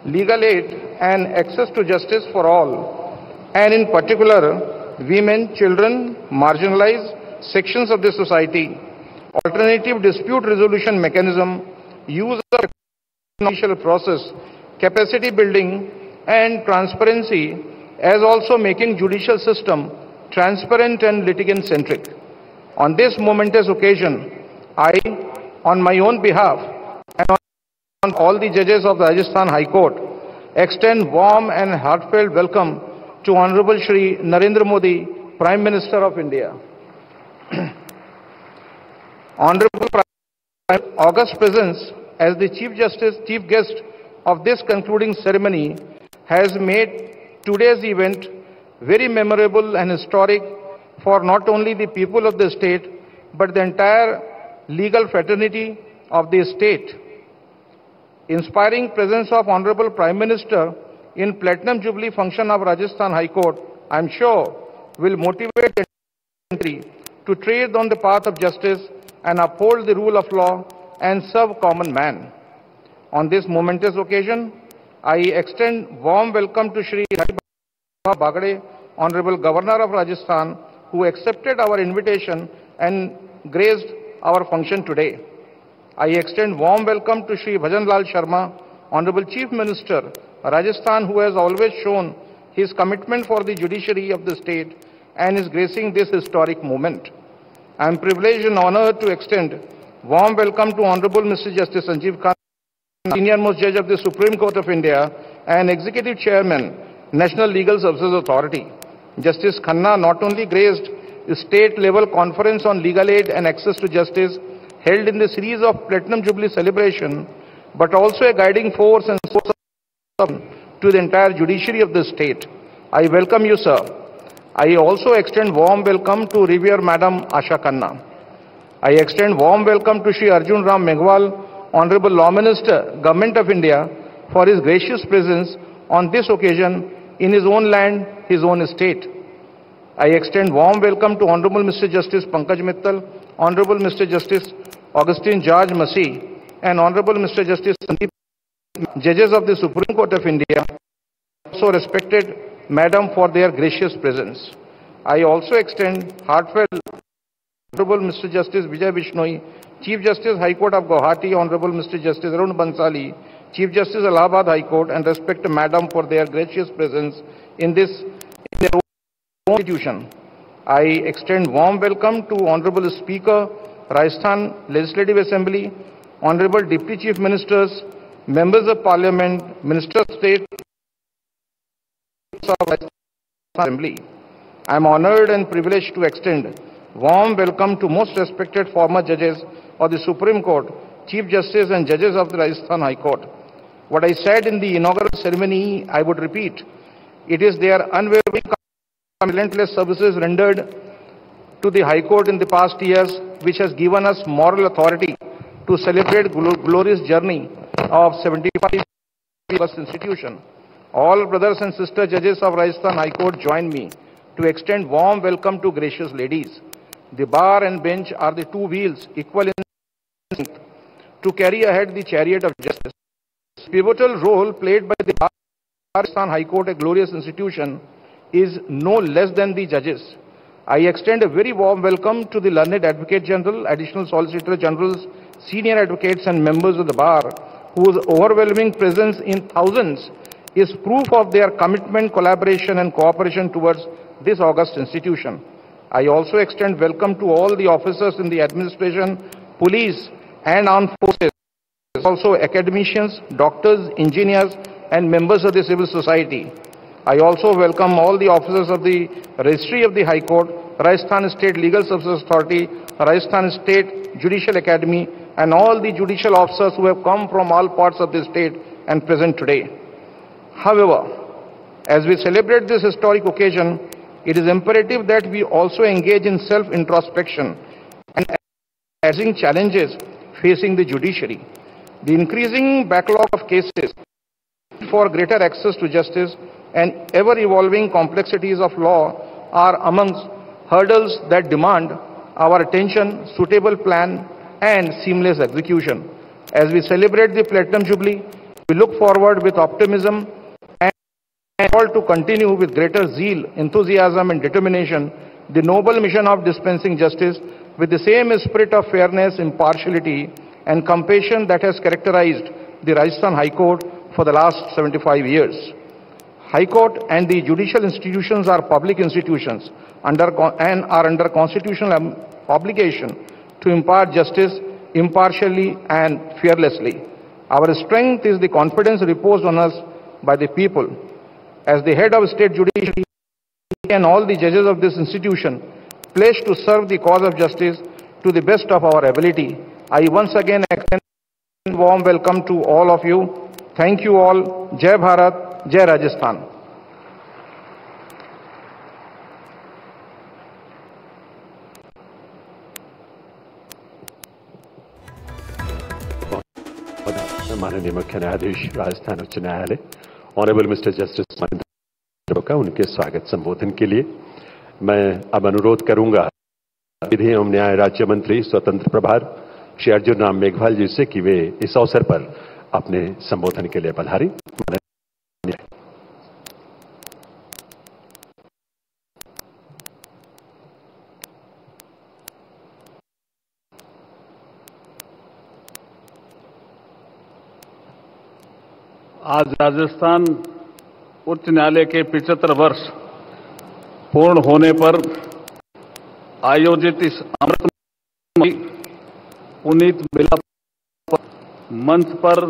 legal aid and access to justice for all, and in particular, women, children, marginalized sections of the society, alternative dispute resolution mechanism, use of judicial process, capacity building, and transparency, as also making judicial system transparent and litigant-centric. On this momentous occasion, I, on my own behalf and on all the judges of the Rajasthan High Court, extend warm and heartfelt welcome to Honorable Shri Narendra Modi, Prime Minister of India. Honorable August presence as the Chief Guest of this concluding ceremony has made today's event very memorable and historic for not only the people of the state, but the entire legal fraternity of the state. Inspiring presence of Honorable Prime Minister in Platinum Jubilee function of Rajasthan High Court, I am sure, will motivate the country to tread on the path of justice and uphold the rule of law and serve common man. On this momentous occasion, I extend warm welcome to Shri Hari Bagade, Honorable Governor of Rajasthan, who accepted our invitation and graced our function today. I extend warm welcome to Shri Bhajan Lal Sharma, Honorable Chief Minister, Rajasthan, who has always shown his commitment for the judiciary of the state and is gracing this historic moment. I am privileged and honored to extend warm welcome to Honorable Mr. Justice Sanjeev Khanna, Senior Most Judge of the Supreme Court of India and Executive Chairman, National Legal Services Authority. Justice Khanna not only graced a state-level conference on legal aid and access to justice held in the series of Platinum Jubilee celebration, but also a guiding force and source of to the entire judiciary of the state. I welcome you, sir. I also extend warm welcome to Revered Madam Asha Khanna. I extend warm welcome to Shri Arjun Ram Meghwal, Honorable Law Minister, Government of India, for his gracious presence on this occasion in his own land, his own state. I extend warm welcome to Honorable Mr. Justice Pankaj Mittal, Honorable Mr. Justice Augustine George Massey, and Honorable Mr. Justice Sandeep, judges of the Supreme Court of India, also respected Madam for their gracious presence. I also extend heartfelt Honorable Mr. Justice Vijay Bishnoi, Chief Justice High Court of Guwahati, Honorable Mr. Justice Arun Bansali, Chief Justice Allahabad High Court, and respect Madam for their gracious presence in their own institution. I extend warm welcome to Honorable Speaker, Rajasthan Legislative Assembly, Honorable Deputy Chief Ministers, Members of Parliament, Minister of State of Rajasthan Assembly. I am honored and privileged to extend warm welcome to most respected former judges of the Supreme Court, Chief Justice and judges of the Rajasthan High Court. What I said in the inaugural ceremony, I would repeat. It is their unwavering, relentless services rendered to the High Court in the past years which has given us moral authority to celebrate glorious journey of 75 plus institution. All brothers and sisters judges of Rajasthan High Court join me to extend warm welcome to gracious ladies. The bar and bench are the two wheels equal in strength to carry ahead the chariot of justice. Pivotal role played by the bar Rajasthan High Court, a glorious institution, is no less than the judges. I extend a very warm welcome to the learned Advocate General, Additional Solicitor Generals, senior advocates and members of the bar, whose overwhelming presence in thousands is proof of their commitment, collaboration and cooperation towards this august institution. I also extend welcome to all the officers in the administration, police and armed forces, also academicians, doctors, engineers and members of the civil society. I also welcome all the officers of the Registry of the High Court, Rajasthan State Legal Services Authority, Rajasthan State Judicial Academy and all the judicial officers who have come from all parts of the state and present today. However, as we celebrate this historic occasion, it is imperative that we also engage in self-introspection and addressing challenges facing the judiciary. The increasing backlog of cases for greater access to justice and ever-evolving complexities of law are amongst hurdles that demand our attention, suitable plan and seamless execution. As we celebrate the Platinum Jubilee, We look forward with optimism and call to continue with greater zeal, enthusiasm and determination the noble mission of dispensing justice with the same spirit of fairness, impartiality and compassion that has characterized the Rajasthan High Court for the last 75 years. High Court and the judicial institutions are public institutions and are under constitutional obligation to impart justice impartially and fearlessly. Our strength is the confidence reposed on us by the people. As the head of state judiciary and all the judges of this institution pledged to serve the cause of justice to the best of our ability, I once again extend a warm welcome to all of you. Thank you all. Jai Bharat, Jai Rajasthan. माननीय मुख्य न्यायाधीश राजस्थान उच्च न्यायालय honourable mister justice Mahendra का उनके स्वागत संबोधन के लिए मैं अब अनुरोध करूंगा विधि एवं न्याय राज्य मंत्री स्वतंत्र प्रभार श्री अर्जुन राम मेघवाल जी से कि वे इस अवसर पर अपने संबोधन के लिए पधारें। आज राजस्थान उच्च न्यायालय के 75 वर्ष पूर्ण होने पर आयोजित इस अमृत पुनीत मिलाप मंच पर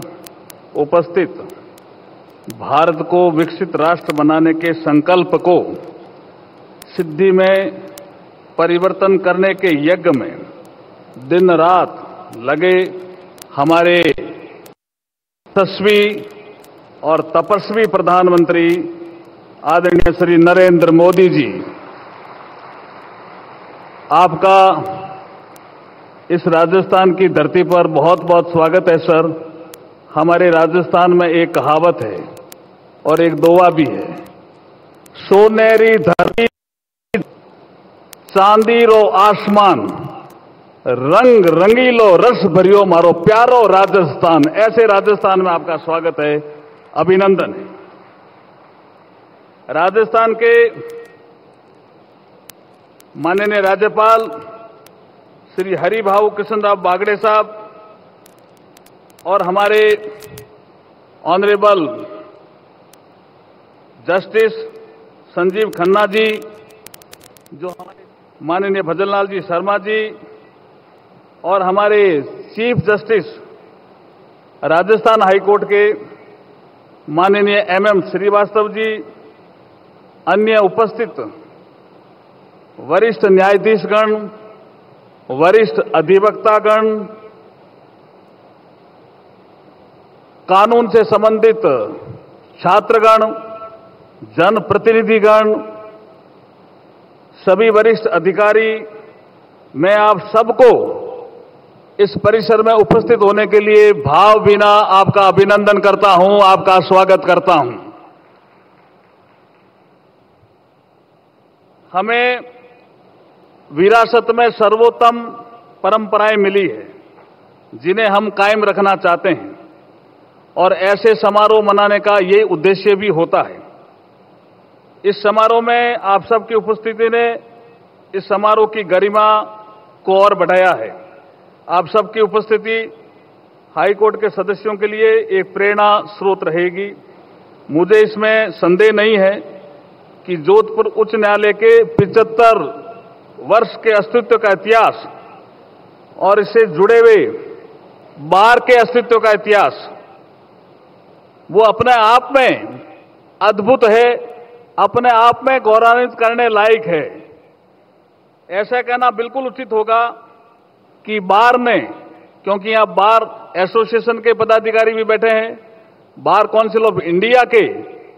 उपस्थित भारत को विकसित राष्ट्र बनाने के संकल्प को सिद्धि में परिवर्तन करने के यज्ञ में दिन रात लगे हमारे यशस्वी और तपस्वी प्रधानमंत्री आदरणीय श्री नरेंद्र मोदी जी, आपका इस राजस्थान की धरती पर बहुत बहुत स्वागत है सर। हमारे राजस्थान में एक कहावत है और एक दोहा भी है, सोनेरी धरती चांदी रो आसमान रंग रंगीलो रस भरियो मारो प्यारो राजस्थान। ऐसे राजस्थान में आपका स्वागत है, अभिनंदन है। राजस्थान के माननीय राज्यपाल श्री हरिभाऊ कृष्णराव बागड़े साहब और हमारे ऑनरेबल जस्टिस संजीव खन्ना जी, जो हमारे माननीय भजनलाल जी शर्मा जी और हमारे chief justice Rajasthan high court के माननीय एमएम श्रीवास्तव जी, अन्य उपस्थित वरिष्ठ न्यायाधीशगण, वरिष्ठ अधिवक्तागण, कानून से संबंधित छात्रगण, जनप्रतिनिधिगण, सभी वरिष्ठ अधिकारी, मैं आप सबको इस परिसर में उपस्थित होने के लिए भाव बिना आपका अभिनंदन करता हूं, आपका स्वागत करता हूं। हमें विरासत में सर्वोत्तम परंपराएं मिली है जिन्हें हम कायम रखना चाहते हैं और ऐसे समारोह मनाने का ये उद्देश्य भी होता है। इस समारोह में आप सबकी उपस्थिति ने इस समारोह की गरिमा को और बढ़ाया है। आप सबकी उपस्थिति हाई कोर्ट के सदस्यों के लिए एक प्रेरणा स्रोत रहेगी। मुझे इसमें संदेह नहीं है कि जोधपुर उच्च न्यायालय के 75 वर्ष के अस्तित्व का इतिहास और इससे जुड़े हुए बार के अस्तित्व का इतिहास वो अपने आप में अद्भुत है, अपने आप में गौरवान्वित करने लायक है। ऐसा कहना बिल्कुल उचित होगा कि बार ने, क्योंकि यहां बार एसोसिएशन के पदाधिकारी भी बैठे हैं, बार काउंसिल ऑफ इंडिया के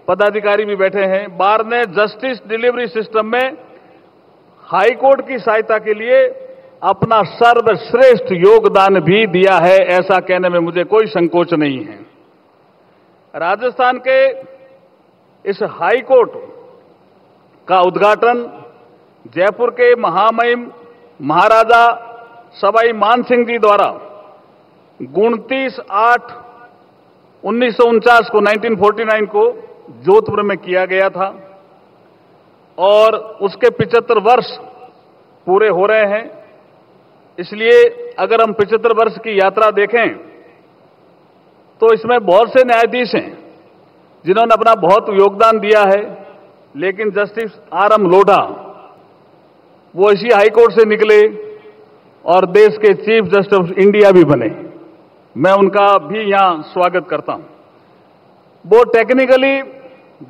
पदाधिकारी भी बैठे हैं, बार ने जस्टिस डिलीवरी सिस्टम में हाई कोर्ट की सहायता के लिए अपना सर्वश्रेष्ठ योगदान भी दिया है। ऐसा कहने में मुझे कोई संकोच नहीं है। राजस्थान के इस हाई कोर्ट का उद्घाटन जयपुर के महामहिम महाराजा सवाई मानसिंह जी द्वारा 29/8 1949 को 1949 को जोधपुर में किया गया था और उसके 75 वर्ष पूरे हो रहे हैं। इसलिए अगर हम 75 वर्ष की यात्रा देखें तो इसमें बहुत से न्यायाधीश हैं जिन्होंने अपना बहुत योगदान दिया है, लेकिन जस्टिस आर.एम. लोढ़ा वो इसी हाईकोर्ट से निकले और देश के चीफ जस्टिस ऑफ इंडिया भी बने। मैं उनका भी यहां स्वागत करता हूं। वो टेक्निकली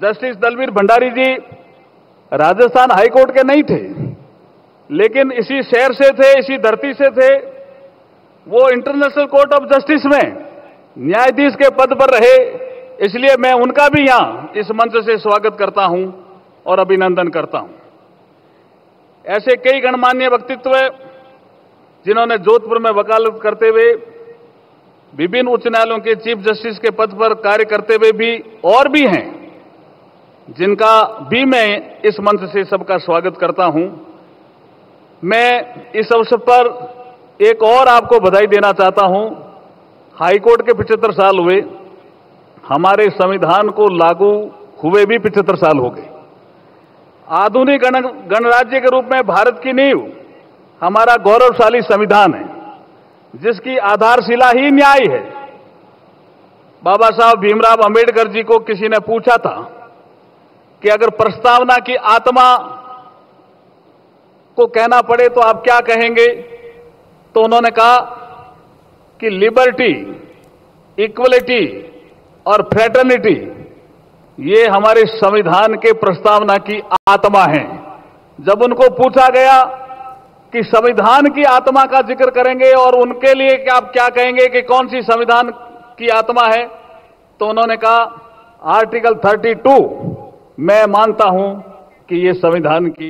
जस्टिस दलवीर भंडारी जी राजस्थान हाईकोर्ट के नहीं थे, लेकिन इसी शहर से थे, इसी धरती से थे। वो इंटरनेशनल कोर्ट ऑफ जस्टिस में न्यायाधीश के पद पर रहे, इसलिए मैं उनका भी यहां इस मंच से स्वागत करता हूं और अभिनंदन करता हूं। ऐसे कई गणमान्य व्यक्तित्व जिन्होंने जोधपुर में वकालत करते हुए विभिन्न उच्च न्यायालयों के चीफ जस्टिस के पद पर कार्य करते हुए भी और भी हैं, जिनका भी मैं इस मंच से सबका स्वागत करता हूं। मैं इस अवसर पर एक और आपको बधाई देना चाहता हूं। हाईकोर्ट के 75 साल हुए, हमारे संविधान को लागू हुए भी 75 साल हो गए। आधुनिक गणराज्य के रूप में भारत की नींव हमारा गौरवशाली संविधान है, जिसकी आधारशिला ही न्याय है। बाबा साहब भीमराव अंबेडकर जी को किसी ने पूछा था कि अगर प्रस्तावना की आत्मा को कहना पड़े तो आप क्या कहेंगे, तो उन्होंने कहा कि लिबर्टी, इक्वलिटी और फ्रेटर्निटी ये हमारे संविधान के प्रस्तावना की आत्मा है। जब उनको पूछा गया कि संविधान की आत्मा का जिक्र करेंगे और उनके लिए कि आप क्या कहेंगे कि कौन सी संविधान की आत्मा है, तो उन्होंने कहा आर्टिकल 32 मैं मानता हूं कि ये संविधान की